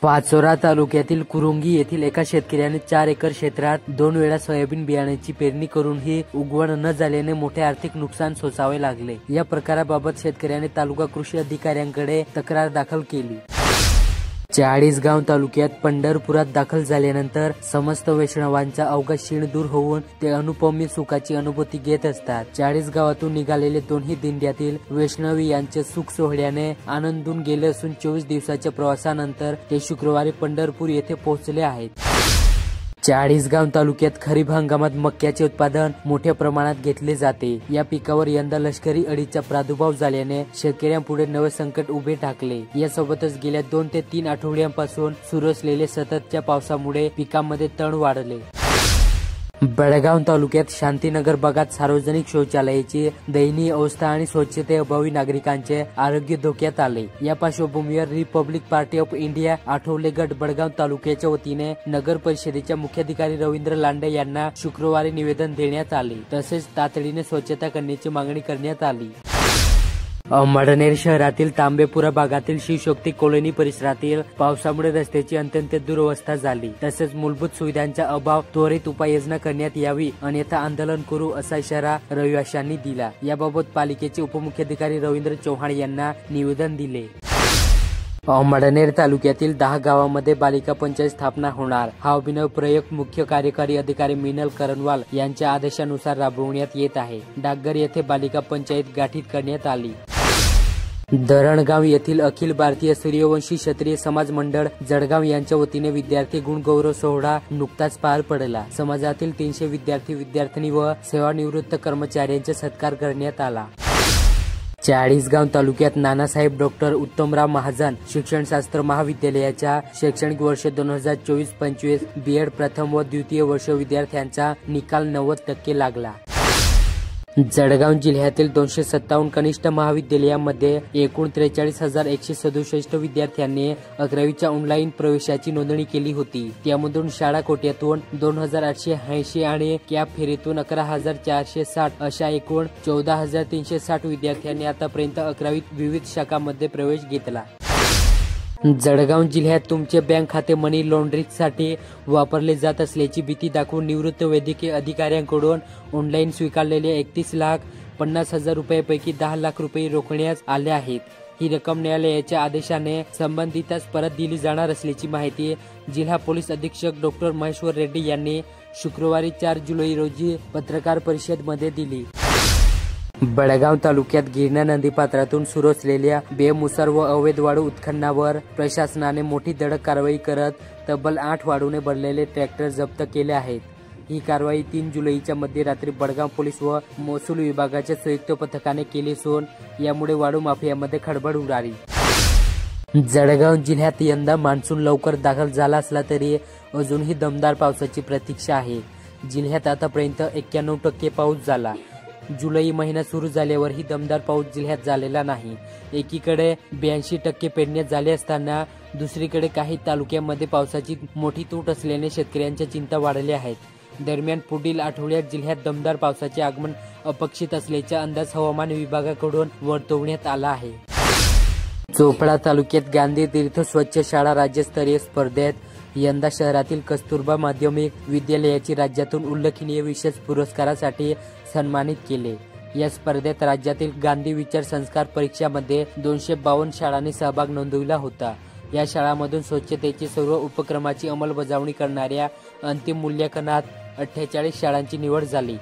पाचोरा तालुक्यातील कुरुंगी येथील एका शेतकऱ्याने 4 एकर क्षेत्रात 2 वेळा सोयाबीन बियाण्याची पेरणी करूनही उगवण न झाल्याने मोठे आर्थिक नुकसान सोसावे लागले। या प्रकाराबाबत शेतकऱ्याने तालुका कृषी अधिकाऱ्यांकडे तक्रार दाखल केली। चाळीसगाव तालुक्यात पंढरपुरात दाखल झाल्यानंतर समस्त वैष्णवांचा अवघा क्षीण दूर होऊन ते अनुपमी सुखाची अनुभूती घेत असतात। चाळीसगावातून निघालेले दोन्ही दिंड्यातील वैष्णवी यांचे सुख सोहळ्याने आनंदून गेले असून 24 दिवसाच्या प्रवासानंतर ते शुक्रवारी पंढरपूर येथे पोहोचले आहेत। चाळीसगाव तालुक्यात खरीप हंगामात मक्याचे उत्पादन मोठ्या प्रमाणात घेतले जाते। या पिकावर यंदा लष्करी अळीचा प्रादुर्भाव झाल्याने शेतकऱ्यांपुढे नवे संकट उभे ठाकले। यासोबतच गेल्या 2 ते 3 आठवड्यांपासून सुरू असलेल्या सततच्या पावसामुळे पिकांमध्ये तण वाढले। बेळगाव तालुक्यात शांतीनगर भागात सार्वजनिक शौचालयाची दयनीय अवस्था आणि स्वच्छतेअभावी नागरिकांचे आरोग्य धोक्यात आले। या पार्श्वभूमीवर Republic party of India Athawale गट बेळगाव तालुक्याच्या वतीने नगर परिषदेच्या मुख्याधिकारी रवींद्र लांडे यांना शुक्रवारी निवेदन देण्यात आले। तसेच तातडीने स्वच्छता करण्याची मागणी करण्यात आली। अमळनेर शहरातील तांबेपुरा भागातील शिवशक्ती कॉलनी परिसरातील पावसामुळे रस्त्याची अत्यंत दुरवस्था झाली। तसेच मूलभूत सुविधांचा अभाव त्वरित उपाययोजना करण्यात यावी अन्यथा आंदोलन करू असा इशारा रहिवाशांनी दिला। याबाबत पालिकेचे उपमुख्याधिकारी रवींद्र चव्हाण यांना निवेदन दिले। अमळनेर तालुक्यातील 10 गावांमध्ये बालिका पंचायत स्थापना होणार। हा अभिनव प्रयोग मुख्य कार्यकारी अधिकारी मिनल करणवाल यांच्या आदेशानुसार राबवण्यात येत आहे। डाकघर येथे बालिका पंचायत गठीत करण्यात आली। धरणगाव येथील अखिल भारतीय सूर्यवंशी क्षत्रिय समाज मंडळ जळगाव यांच्या वतीने विद्यार्थी गुण गौरव सोहळा नुकताच पार पडला। समाजातील 300 विद्यार्थी विद्यार्थिनी व सेवानिवृत्त कर्मचाऱ्यांचा सत्कार करण्यात आला। चाळीसगाव तालुक्यात नानासाहेब डॉक्टर उत्तमराव महाजन शिक्षणशास्त्र महाविद्यालयाच्या शैक्षणिक वर्ष 2024-25 बीएड प्रथम व द्वितीय वर्ष विद्यार्थ्यांचा निकाल 90% लागला। जळगाव जिल्ह्यातील 257 कनिष्ठ महाविद्यालयामध्ये एकूण 43,167 विद्यार्थ्यांनी 11वीच्या ऑनलाईन प्रवेशाची नोंदणी केली होती। त्यामधून शाळा कोट्यातून 2,880 आणि कॅप फेरीतून 11,460 अशा एकूण 14,360 विद्यार्थ्यांनी आतापर्यंत 11वीत विविध शाखांमध्ये प्रवेश घेतला। जळगाव जिल्ह्यात तुमचे बँक खाते मनी लॉन्ड्रिंगसाठी वापरले जात असल्याची भीती दाखवून निवृत्त वैद्यकीय अधिकाऱ्यांकडून ऑनलाईन स्वीकारलेल्या 31,50,000 रुपयांपैकी 10 लाख रुपये रोखण्यात आले आहेत। ही रक्कम न्यायालयाच्या आदेशाने संबंधितास परत दिली जाणार असल्याची माहिती जिल्हा पोलीस अधीक्षक डॉक्टर महेश्वर रेड्डी यांनी शुक्रवारी 4 जुलै रोजी पत्रकार परिषदेमध्ये दिली। बेळगाव तालुक्यात गिरणा नदीपात्रातून सुरू असलेल्या बेमुसर व अवैध वाळू उत्खननावर प्रशासनाने मोठी धडक कारवाई करत तब्बल 8 वाळूने भरलेले ट्रॅक्टर जप्त केले आहेत। ही कारवाई 3 जुलैच्या मध्यरात्री बेळगाव पोलीस व महसूल विभागाच्या संयुक्त पथकाने केली असून यामुळे वाळू माफियामध्ये खळबळ उडाली। जळगाव जिल्ह्यात यंदा मान्सून लवकर दाखल झाला असला तरी अजूनही दमदार पावसाची प्रतीक्षा आहे। जिल्ह्यात आतापर्यंत 91% पाऊस झाला। जुलै महिना सुरू झाल्यावरही दमदार पाऊस जिल्ह्यात झालेला नाही। एकीकडे 82% पेरण्या झाल्या असताना दुसरीकडे काही तालुक्यांमध्ये पावसाची मोठी तूट असल्याने शेतकऱ्यांच्या चिंता वाढल्या आहेत। दरम्यान पुढील आठवड्यात जिल्ह्यात दमदार पावसाचे आगमन अपेक्षित असल्याचा अंदाज हवामान विभागाकडून वर्तवण्यात आला आहे। चोपडा तालुक्यात गांधी तीर्थ स्वच्छ शाळा राज्यस्तरीय स्पर्धेत यंदा शहरातील कस्तुरबा माध्यमिक विद्यालयाची राज्यातून उल्लेखनीय विशेष पुरस्कारासाठी सन्मानित केले। या स्पर्धेत राज्यातील गांधी विचार संस्कार परीक्षामध्ये 252 शाळांनी सहभाग नोंदविला होता। या शाळांमधून स्वच्छतेची सर्व उपक्रमाची अंमलबजावणी करणाऱ्या अंतिम मूल्यांकनात 48 शाळांची निवड झाली।